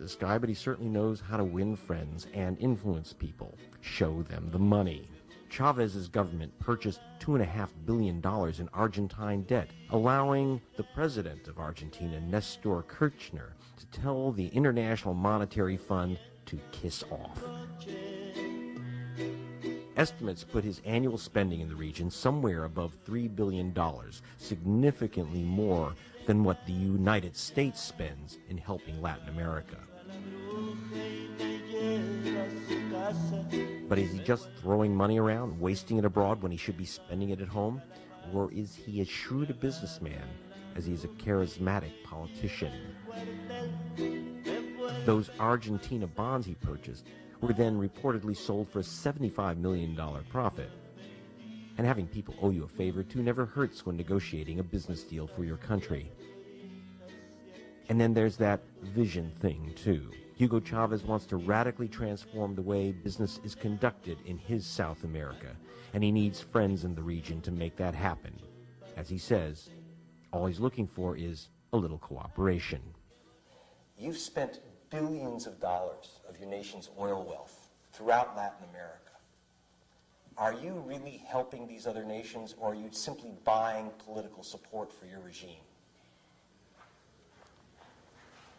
this guy, but he certainly knows how to win friends and influence people. Show them the money. Chavez's government purchased $2.5 billion in Argentine debt, allowing the president of Argentina, Nestor Kirchner, to tell the International Monetary Fund to kiss off. Estimates put his annual spending in the region somewhere above $3 billion, significantly more than what the United States spends in helping Latin America. But is he just throwing money around, wasting it abroad when he should be spending it at home? Or is he as shrewd a businessman as he is a charismatic politician? Those Argentina bonds he purchased were then reportedly sold for a $75 million profit. And having people owe you a favor, too, never hurts when negotiating a business deal for your country. And then there's that vision thing, too. Hugo Chavez wants to radically transform the way business is conducted in his South America, and he needs friends in the region to make that happen. As he says, all he's looking for is a little cooperation. You've spent billions of dollars of your nation's oil wealth throughout Latin America. Are you really helping these other nations, or are you simply buying political support for your regime?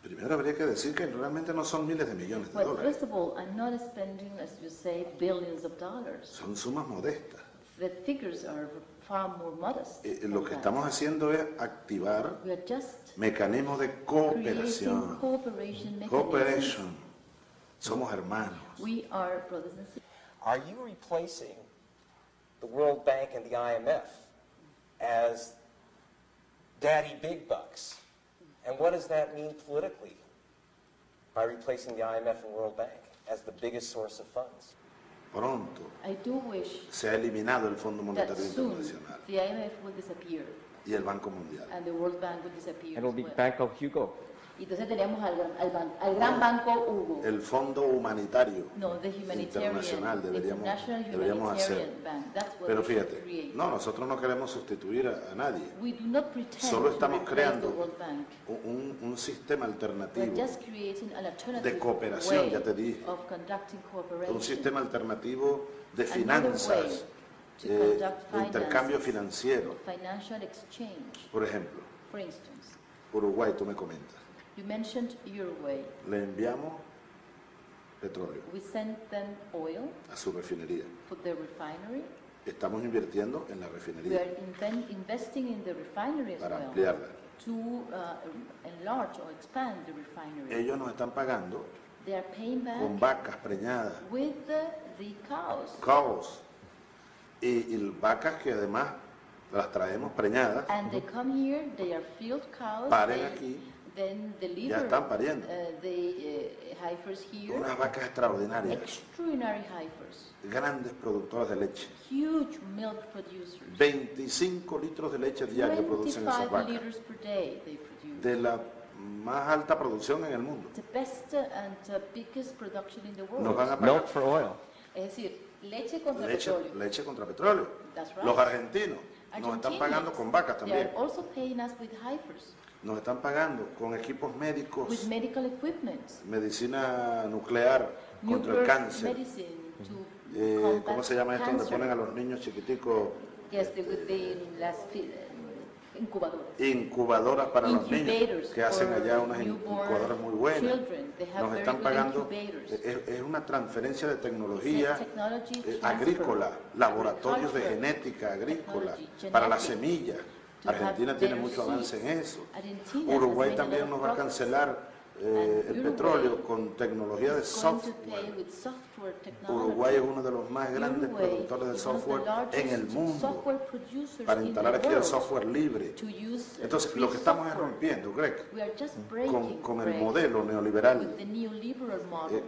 Primero habría que decir que realmente no son miles de millones de dólares. First of all, I'm not spending, as you say, billions of dollars. Son sumas modestas. The figures are far more modest. Lo que estamos haciendo es activar mecanismos de cooperación. Cooperation. Somos hermanos. We are brothers and sisters. Are you replacing the World Bank and the IMF as daddy big bucks? And what does that mean politically by replacing the IMF and World Bank as the biggest source of funds? Pronto I do wish se ha eliminado el Fondo Monetario Internacional the IMF will disappear y el Banco Mundial. And the World Bank will disappear. And it'll be Banco Hugo. Y entonces tenemos al gran banco Hugo. El Fondo Humanitario Internacional deberíamos hacer. Pero fíjate, nosotros no queremos sustituir a nadie. Solo estamos creando un sistema alternativo de cooperación, ya te dije. Un sistema alternativo de finanzas, de intercambio financiero. Por ejemplo, Uruguay, tú me comentas. You mentioned Uruguay. Le enviamos petróleo. We sent them oil a su refinería. For the refinery. Estamos invirtiendo en la refinería. We are investing in the refinery as para well. Ampliarla. To enlarge or expand the refinery. Ellos nos están pagando They are paying back con vacas preñadas. With the cows. Cows. Y vacas que además las traemos preñadas. And they come here, they are field cows. Paren aquí. Then deliver, ya están pariendo. Heifers here. Unas vacas extraordinarias. Extraordinary heifers. Grandes productoras de leche. Huge milk producers. 25 litros de leche diario producen esas vacas. Liters per day they produce. De la más alta producción en el mundo. The best and biggest production in the world. Nos van a pagar. Milk for oil. Es decir, leche contra petróleo. Leche contra petróleo. That's right. Los argentinos nos están pagando con vacas también. They are also paying us with heifers. Nos están pagando con equipos médicos, with medical equipment, medicina nuclear contra el cáncer. ¿Cómo se llama esto? Donde ponen a los niños chiquiticos. Yes, las incubadoras para los niños, que hacen allá unas incubadoras muy buenas. Nos están pagando, es una transferencia de tecnología agrícola, laboratorios de genética agrícola, para las semillas. Argentina tiene mucho avance en eso. Uruguay también nos va a cancelar el petróleo con tecnología de software. Uruguay es uno de los más grandes productores de software en el mundo para instalar aquí el software libre. Entonces, lo que estamos es rompiendo, Greg, con el modelo neoliberal,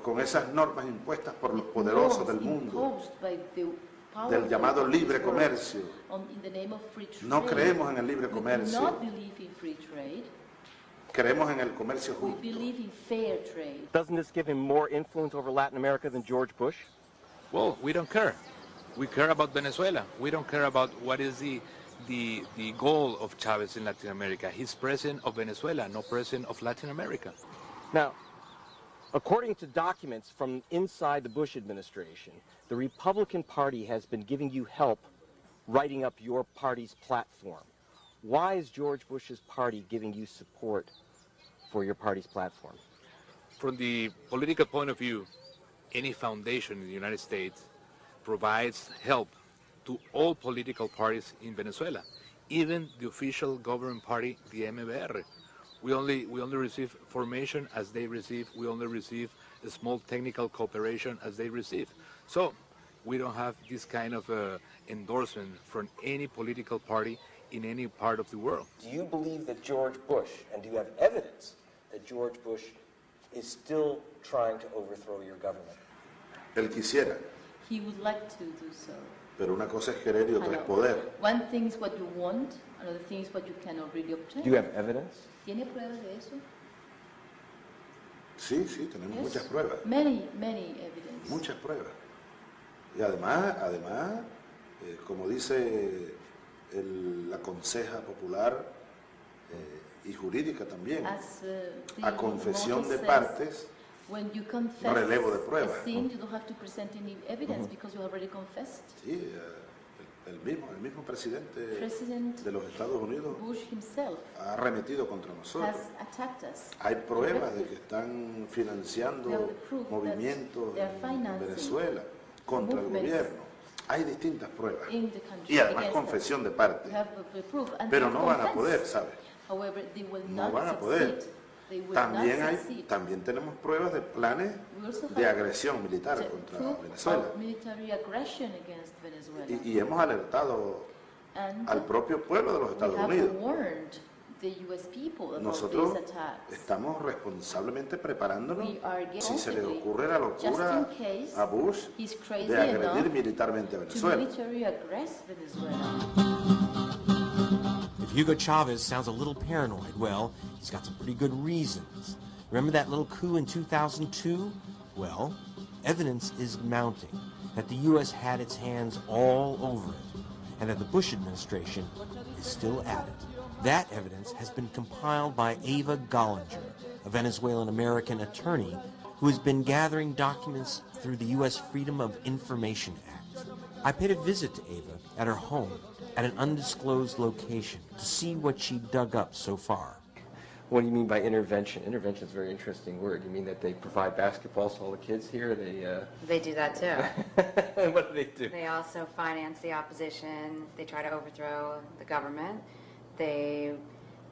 con esas normas impuestas por los poderosos del mundo, del llamado libre comercio. No creemos en el libre comercio. Creemos en el comercio justo. Doesn't this give him more influence over Latin America than George Bush? Well, we don't care. We care about Venezuela. We don't care about what is the goal of Chavez in Latin America. He's president of Venezuela, no president of Latin America. Now, According to documents from inside the Bush administration, the Republican Party has been giving you help writing up your party's platform. Why is George Bush's party giving you support for your party's platform? From the political point of view, any foundation in the United States provides help to all political parties in Venezuela, even the official government party, the MBR. We only receive formation as they receive. We only receive a small technical cooperation as they receive. So we don't have this kind of endorsement from any political party in any part of the world. Do you believe that George Bush, and do you have evidence that George Bush is still trying to overthrow your government? Él quisiera. He would like to do so. Pero una cosa es querer y otra es poder. One thing is what you want, another thing is what you cannot really obtain. Do you have evidence? ¿Tiene pruebas de eso? Sí, sí, tenemos muchas pruebas. Many evidence. Muchas pruebas. Y además, como dice la conseja popular y jurídica también, a confesión de partes, when you confess relevo de pruebas. a sin, you don't have to present any evidence because you already confessed. Sí, el mismo presidente de los Estados Unidos Bush himself ha arremetido contra nosotros. has attacked us. Hay pruebas de que están financiando movimientos en Venezuela contra el gobierno. Hay distintas pruebas. Y además confesión de parte. Pero no van a poder, ¿sabes? No van a poder. También tenemos pruebas de planes de agresión militar contra Venezuela. Y hemos alertado al propio pueblo de los Estados Unidos. Nosotros estamos responsablemente preparándonos si se le ocurre la locura a Bush de agredir militarmente a Venezuela. If Hugo Chavez sounds a little paranoid, well, he's got some pretty good reasons. Remember that little coup in 2002? Well, evidence is mounting that the U.S. had its hands all over it, and that the Bush administration is still at it. That evidence has been compiled by Ava Gollinger, a Venezuelan-American attorney who has been gathering documents through the U.S. Freedom of Information Act. I paid a visit to Ava at her home at an undisclosed location to see what she dug up so far. What do you mean by intervention? Intervention is a very interesting word. You mean that they provide basketballs to all the kids here? They do that too. What do they do? They also finance the opposition. They try to overthrow the government. They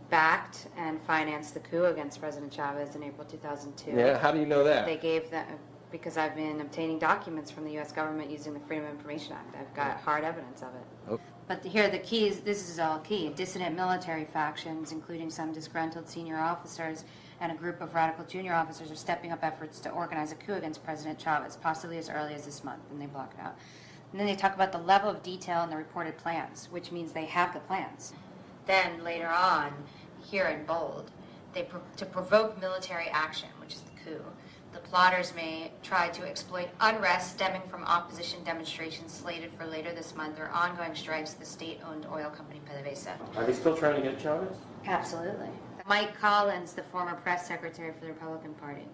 backed and financed the coup against President Chavez in April 2002. Yeah, how do you know that? They gave them, because I've been obtaining documents from the U.S. government using the Freedom of Information Act. I've got hard evidence of it. Okay. But here the key is, this is all key, dissident military factions, including some disgruntled senior officers and a group of radical junior officers, are stepping up efforts to organize a coup against President Chavez, possibly as early as this month, and they block it out. And then they talk about the level of detail in the reported plans, which means they have the plans. Then later on, here in bold, to provoke military action, which is the coup, the plotters may try to exploit unrest stemming from opposition demonstrations slated for later this month or ongoing strikes at the state-owned oil company PDVSA. Are they still trying to get Chavez? Absolutely. Mike Collins, the former press secretary for the Republican Party,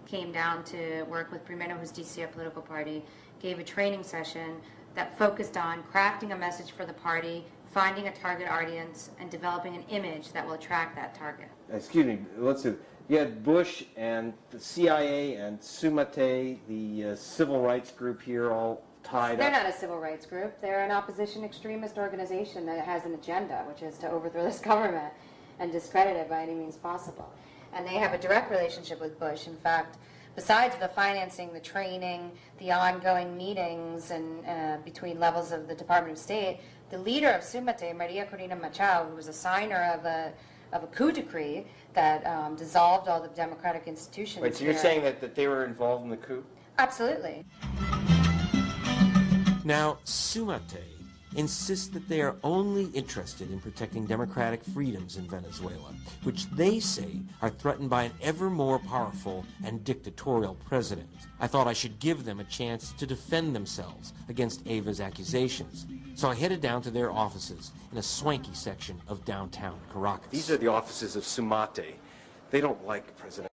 came down to work with Primero Justicia political party, gave a training session that focused on crafting a message for the party, finding a target audience, and developing an image that will attract that target. Excuse me, let's see. You had Bush and the CIA and Sumate, the civil rights group here, all tied They're up. not a civil rights group. They're an opposition extremist organization that has an agenda, which is to overthrow this government and discredit it by any means possible. And they have a direct relationship with Bush. In fact, besides the financing, the training, the ongoing meetings and between levels of the Department of State, the leader of Sumate, Maria Corina Machado, who was a signer of a coup decree that dissolved all the democratic institutions. Wait, so you're saying that they were involved in the coup? Absolutely. Now, Sumate insists that they are only interested in protecting democratic freedoms in Venezuela, which they say are threatened by an ever more powerful and dictatorial president. I thought I should give them a chance to defend themselves against Ava's accusations. So I headed down to their offices in a swanky section of downtown Caracas. These are the offices of Sumate. They don't like President